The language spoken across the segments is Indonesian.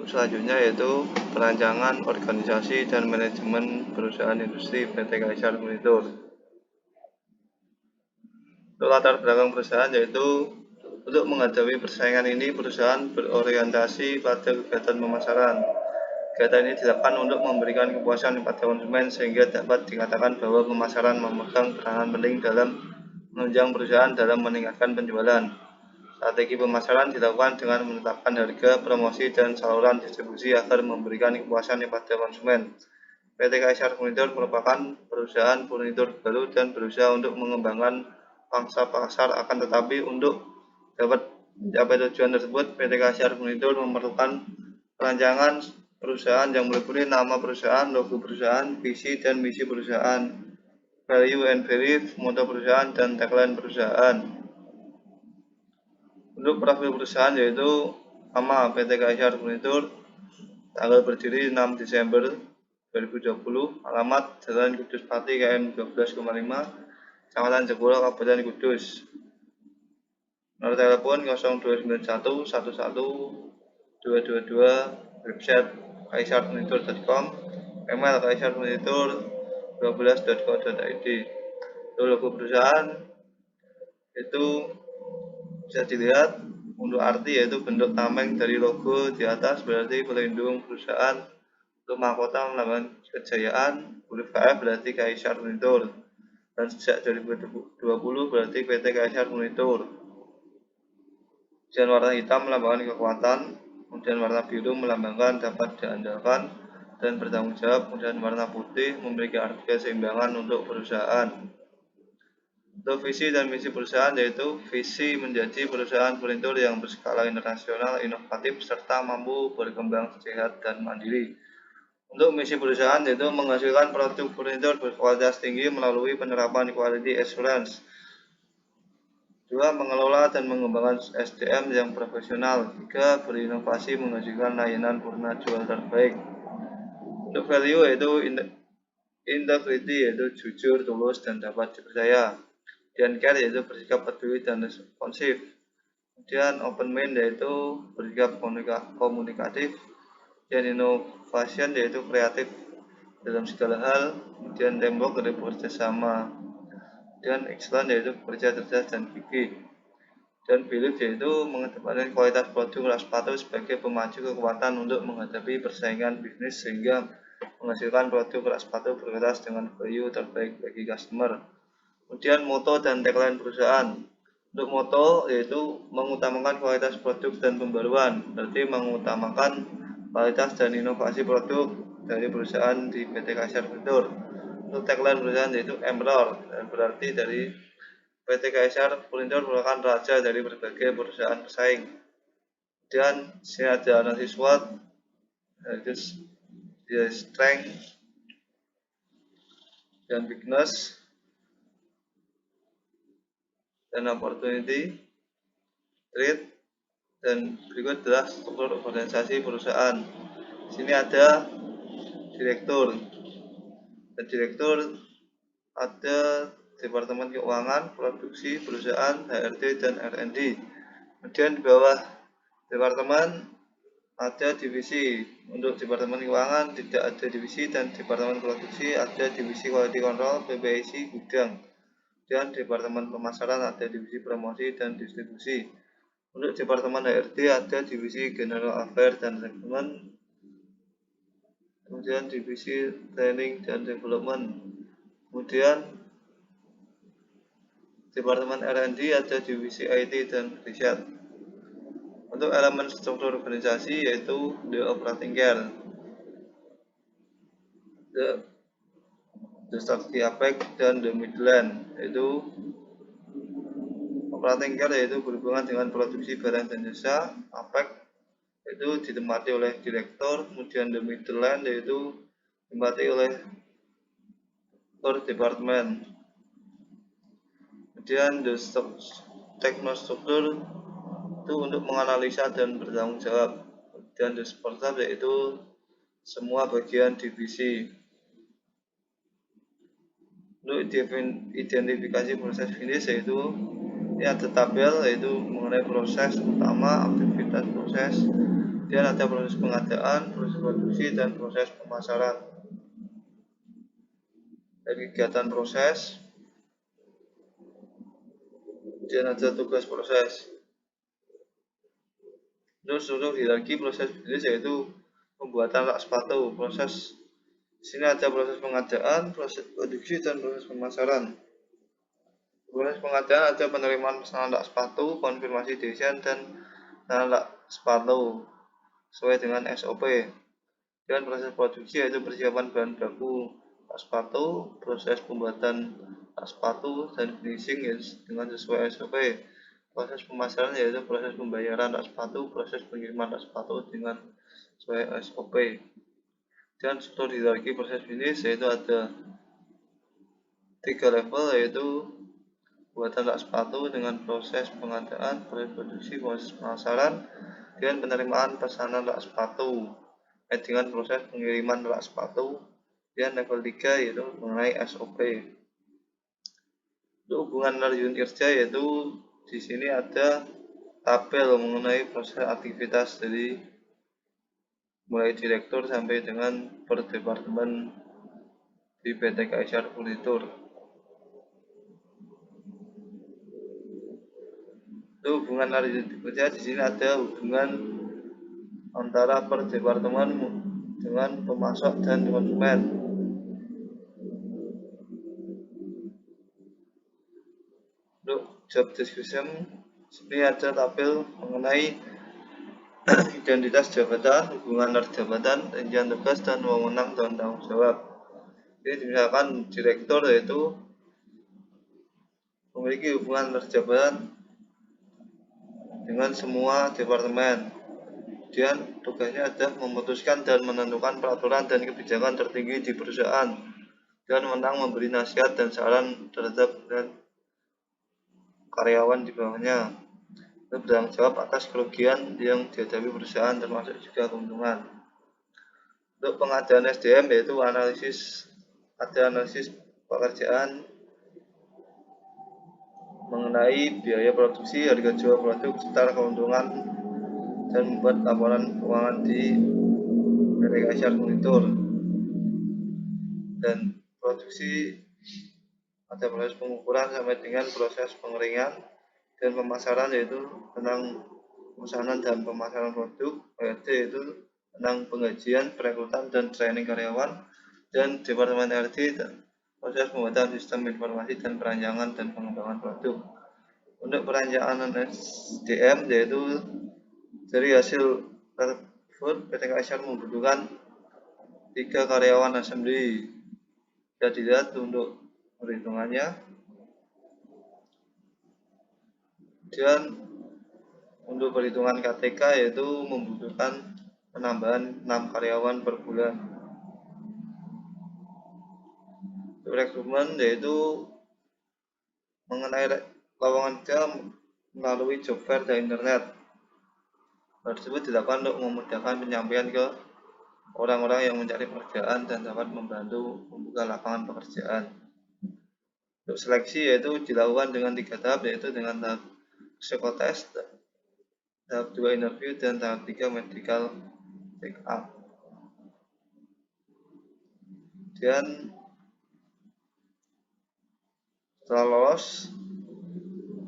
Untuk selanjutnya yaitu perancangan organisasi dan manajemen perusahaan industri PT Kaisar Furnitur. Untuk latar belakang perusahaan yaitu untuk menghadapi persaingan ini perusahaan berorientasi pada kegiatan pemasaran. Kegiatan ini dilakukan untuk memberikan kepuasan kepada konsumen sehingga dapat dikatakan bahwa pemasaran memegang peranan penting dalam menunjang perusahaan dalam meningkatkan penjualan. Strategi pemasaran dilakukan dengan menetapkan harga, promosi, dan saluran distribusi agar memberikan kepuasan kepada konsumen. PT Kaisar Furnitur merupakan perusahaan furnitur baru dan berusaha untuk mengembangkan pangsa pasar, akan tetapi untuk dapat mencapai tujuan tersebut, PT Kaisar Furnitur memerlukan perancangan perusahaan yang meliputi nama perusahaan, logo perusahaan, visi dan misi perusahaan, value and belief, moto perusahaan, dan tagline perusahaan. Untuk profil perusahaan yaitu nama PT Kaisar Furnitur, tanggal berdiri 6 Desember 2020, alamat Jalan Kudus Pati KM 12,5, Kecamatan Jepuro, Kabupaten Kudus. Nomor telepon 0291 11 222, website kaisarfurnitur.com, email kaisarfurnitur12.co.id. Logo perusahaan itu bisa dilihat untuk arti yaitu bentuk tameng dari logo di atas berarti pelindung perusahaan, untuk mahkota melambangkan kejayaan, huruf KF berarti Kaisar Furnitur, dan sejak 2020 berarti PT Kaisar Furnitur. Kemudian warna hitam melambangkan kekuatan, kemudian warna biru melambangkan dapat diandalkan dan bertanggung jawab, kemudian warna putih memiliki arti keseimbangan untuk perusahaan. Untuk visi dan misi perusahaan yaitu visi menjadi perusahaan furnitur yang berskala internasional, inovatif, serta mampu berkembang sehat dan mandiri. Untuk misi perusahaan yaitu menghasilkan produk furnitur berkualitas tinggi melalui penerapan quality assurance. 2. Mengelola dan mengembangkan SDM yang profesional. 3. Berinovasi menghasilkan layanan purna jual terbaik. Untuk value yaitu integrity yaitu jujur, tulus, dan dapat dipercaya. Kemudian care yaitu bersikap peduli dan responsif. Kemudian open mind yaitu bersikap komunikatif. Kemudian innovation yaitu kreatif dalam segala hal. Kemudian teamwork yaitu bekerjasama. Kemudian excellent yaitu bekerja cerdas dan gigih. Dan belief yaitu mengedepankan kualitas produk kelas sepatu sebagai pemacu kekuatan untuk menghadapi persaingan bisnis sehingga menghasilkan produk kelas sepatu berkelas dengan value terbaik bagi customer. Kemudian moto dan tagline perusahaan. Untuk moto yaitu mengutamakan kualitas produk dan pembaruan, berarti mengutamakan kualitas dan inovasi produk dari perusahaan di PT Kaisar Furnitur. Untuk tagline perusahaan yaitu Emperor, dan berarti dari PT Kaisar Furnitur merupakan raja dari berbagai perusahaan pesaing. Kemudian sini ada analysis SWOT, yaitu strength dan weakness dan opportunity, threat, dan berikut adalah struktur organisasi perusahaan. Di sini ada direktur. Dan direktur ada departemen keuangan, produksi, perusahaan, HRD, dan R&D. Kemudian di bawah departemen ada divisi. Untuk departemen keuangan tidak ada divisi, dan departemen produksi ada divisi quality control, PPIC, gudang. Dan departemen pemasaran ada divisi promosi dan distribusi. Untuk departemen HRD ada divisi general affairs dan recruitment, kemudian divisi training dan development. Kemudian departemen R&D ada divisi IT dan riset. Untuk elemen struktur organisasi yaitu the operating care, the strategy aspect, dan the midland. Yaitu operating care yaitu berhubungan dengan produksi barang dan jasa, aspek itu ditempati oleh direktur, kemudian the midland yaitu ditempati oleh departemen. Kemudian the teknostruktur itu untuk menganalisa dan bertanggung jawab. Kemudian the support staff yaitu semua bagian divisi. Untuk identifikasi proses finish yaitu ini ada tabel yaitu mengenai proses utama, aktivitas proses, Kemudian ada proses pengadaan, proses produksi, dan proses pemasaran. Dari kegiatan proses, kemudian ada tugas proses. Untuk struktur hierarki proses bisnis yaitu pembuatan rak sepatu. Proses di sini ada proses pengadaan, proses produksi, dan proses pemasaran. Proses pengadaan ada penerimaan pesanan rak sepatu, konfirmasi desain, dan pesanan rak sepatu sesuai dengan SOP. Dan proses produksi yaitu persiapan bahan baku rak sepatu, proses pembuatan rak sepatu, dan finishing dengan sesuai SOP. Proses pemasaran yaitu proses pembayaran rak sepatu, proses pengiriman rak sepatu dengan sesuai SOP. Dan struktur hierarki proses bisnis yaitu ada 3 level, yaitu pembuatan rak sepatu dengan proses pengadaan, proses produksi, proses pemasaran, dan penerimaan pesanan rak sepatu dengan proses pengiriman rak sepatu. Dan level 3 yaitu mengenai SOP. Untuk hubungan antar unit kerja yaitu di sini ada tabel mengenai proses aktivitas dari mulai direktur sampai dengan per departemen di PT Kaisar Furnitur. Untuk hubungan antar unit kerja di sini ada hubungan antara per departemen dengan pemasok dan konsumen. Untuk job description ini ada tabel mengenai identitas jabatan, hubungan antar jabatan, rincian tugas, dan wewenang dan tanggung jawab. Jadi misalkan direktur yaitu memiliki hubungan antar jabatan dengan semua departemen. Kemudian tugasnya adalah memutuskan dan menentukan peraturan dan kebijakan tertinggi di perusahaan dan menang memberi nasihat dan saran terhadap karyawan di bawahnya. Bertanggung jawab atas kerugian yang dihadapi perusahaan termasuk juga keuntungan. Untuk pengadaan SDM yaitu analisis pekerjaan mengenai biaya produksi, harga jual produk, serta keuntungan, dan membuat laporan keuangan di PT Kaisar Furnitur. Dan produksi ada proses pengukuran sampai dengan proses pengeringan, dan pemasaran yaitu tentang pemesanan dan pemasaran produk, PRD yaitu tentang penggajian, perekrutan, dan training karyawan, dan Departemen RD proses pembuatan sistem informasi dan perancangan dan pengembangan produk. Untuk perancangan SDM yaitu dari hasil tersebut PT Kaisar membutuhkan 3 karyawan assembly. Bisa dilihat untuk perhitungannya. Dan untuk perhitungan KTK yaitu membutuhkan penambahan 6 karyawan per bulan. Rekrutmen yaitu mengenai lowongan kerja melalui job fair dan internet. Hal tersebut dilakukan untuk memudahkan penyampaian ke orang-orang yang mencari pekerjaan dan dapat membantu membuka lapangan pekerjaan. Untuk seleksi yaitu dilakukan dengan 3 tahap, yaitu dengan tahap psikotest, tahap 2 interview, dan tahap 3 medical check up. Dan setelah lolos,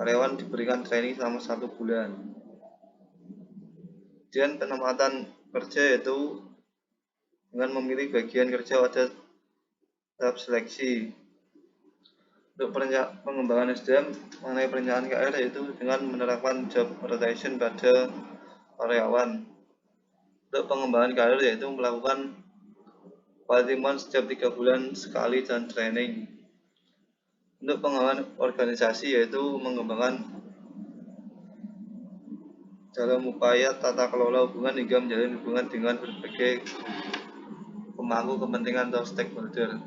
karyawan diberikan training selama 1 bulan. Dan penempatan kerja yaitu dengan memilih bagian kerja pada tahap seleksi. Untuk pengembangan SDM mengenai perencanaan KR yaitu dengan menerapkan job rotation pada karyawan. Untuk pengembangan karir yaitu melakukan pelatihan setiap 3 bulan sekali dan training. Untuk pengembangan organisasi yaitu mengembangkan dalam upaya tata kelola hubungan hingga menjalin hubungan dengan berbagai pemangku kepentingan atau stakeholder.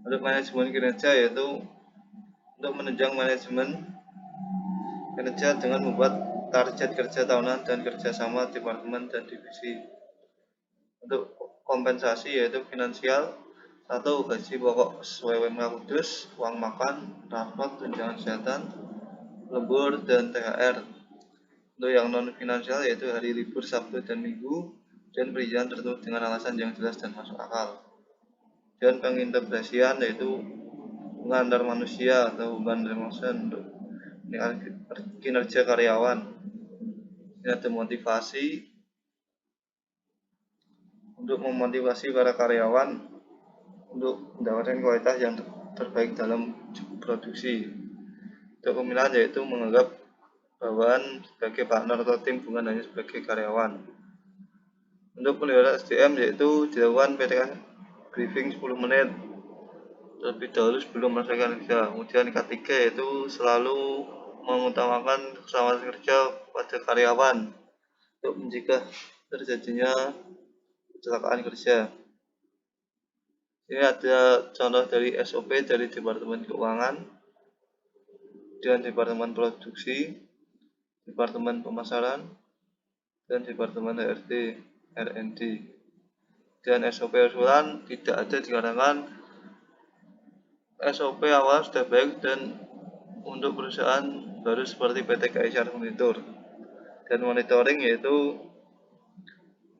Untuk manajemen kinerja yaitu untuk menunjang manajemen kinerja dengan membuat target kerja tahunan dan kerjasama departemen dan divisi. Untuk kompensasi yaitu finansial, 1. Gaji pokok sesuai UMK kudus, uang makan, transport, tunjangan kesehatan, lembur, dan THR. Untuk yang non finansial yaitu hari libur Sabtu dan Minggu dan perizinan tertentu dengan alasan yang jelas dan masuk akal. Dan pengintegrasian yaitu hubungan antar manusia atau hubungan emosi untuk kinerja karyawan. Ini ada motivasi untuk memotivasi para karyawan untuk mendapatkan kualitas yang terbaik dalam produksi. Untuk pemilihan yaitu menganggap bawahan sebagai partner atau tim bukan hanya sebagai karyawan. Untuk pelihara SDM yaitu dilakukan PTK briefing 10 menit terlebih dahulu sebelum melaksanakan kerja. Kemudian ketiga yaitu selalu mengutamakan keselamatan kerja pada karyawan untuk mencegah terjadinya kecelakaan kerja. Ini ada contoh dari SOP dari Departemen Keuangan dan Departemen Produksi, Departemen Pemasaran, dan Departemen HRD, R&D. Dan SOP usulan tidak ada dikarenakan SOP awal sudah baik dan untuk perusahaan baru seperti PT Kaisar Monitor. Dan monitoring yaitu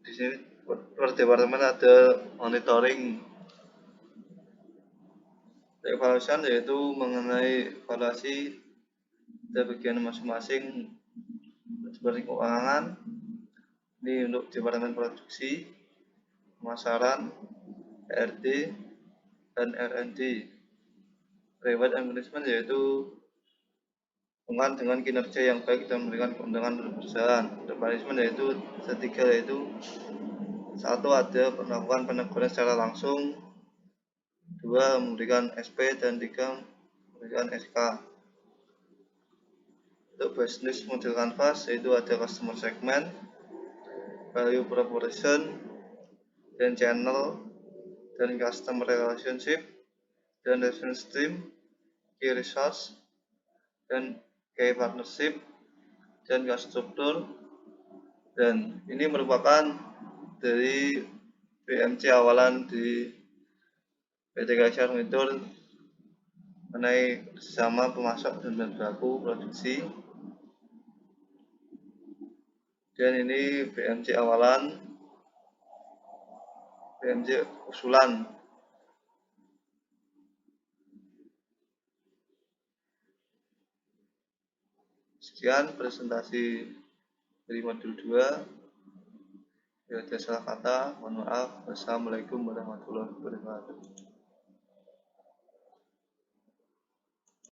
di sini per departemen ada monitoring. Evaluasi yaitu mengenai evaluasi dari bagian masing-masing seperti keuangan, ini untuk Departemen Produksi, Pemasaran, HRD, dan R&D. Reward and punishment yaitu hubungan dengan kinerja yang baik dan memberikan keuntungan untuk perusahaan. Untuk punishment yaitu ketiga yaitu satu ada melakukan peneguran secara langsung, dua memberikan SP, dan tiga memberikan SK. Untuk business model canvas yaitu ada customer segment, value proposition, dan channel, dan customer relationship, dan revenue stream, key resource, dan key partnership, dan cost structure. Dan ini merupakan dari PMC awalan di PT Kaisar Monitor mengenai kerjasama pemasok dan bahan baku produksi. Dan ini PMC awalan, PMC usulan. Sekian presentasi dari modul 2. Bila ada salah kata, mohon maaf. Wassalamualaikum warahmatullahi wabarakatuh.